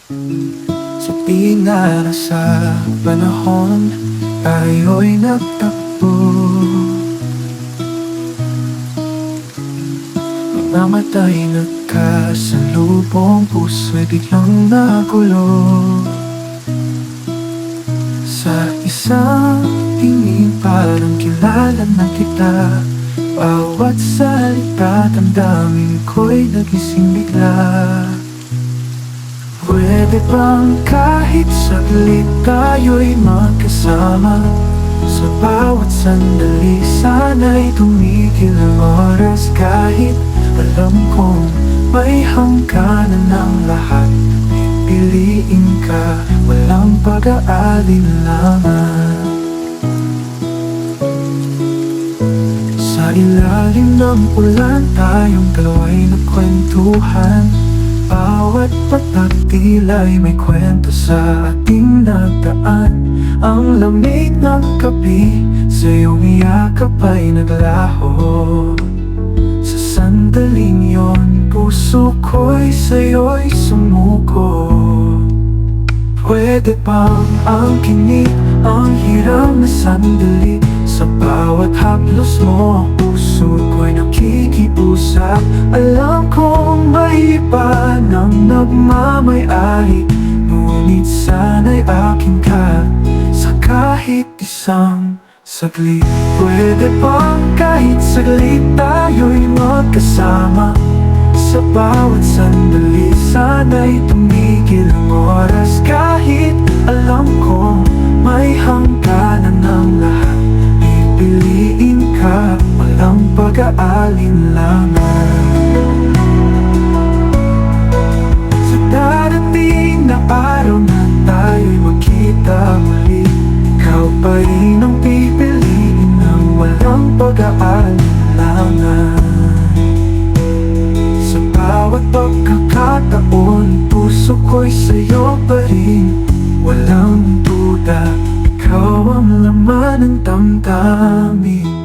Sa pinara sa panahon, tayo'y nagtakbo. Mamatay nagkasalubong, puso'y biglang nagulo. Sa isang tingin parang kilala na kita, bawat salita damdamin ko'y nagising bigla. Pwede bang kahit saglit tayo'y magkasama? Sa bawat sandali sana'y tumigil ang oras. Kahit alam kong may hangganan ng lahat, pipiliin ka, walang pag-aalinlangan. Sa ilalim ng ulan tayong dalawa'y nagkwentuhan. Bawat patak tila'y may kwento sa ating nagdaan. Ang lamig ng gabi sa iyong yakap ay naglaho. Sa sandaling yon, puso ko'y sa'yo'y sumuko. Pwede bang ang kinig, ang hiram na sandali? Sa bawat haplos mo, ang puso ko'y nakikiusap. Alam kong may iba nang nagmamay-ari, ngunit sana'y akin ka sa kahit isang saglit. Pwede bang kahit saglit tayo'y magkasama? Sa bawat sandali sana'y tumigil ang oras. Kahit alam kong may hangganan ng lahat, pipiliin ka, walang pag-aalinlangan. Sa darating na araw na tayo'y magkita muli, ikaw pa rin ang pipiliin ng walang pag-aalinlangan. Sa bawat pagkakataon, puso ko'y sa'yo pa rin, walang duda. Ikaw ang laman ng damdamin.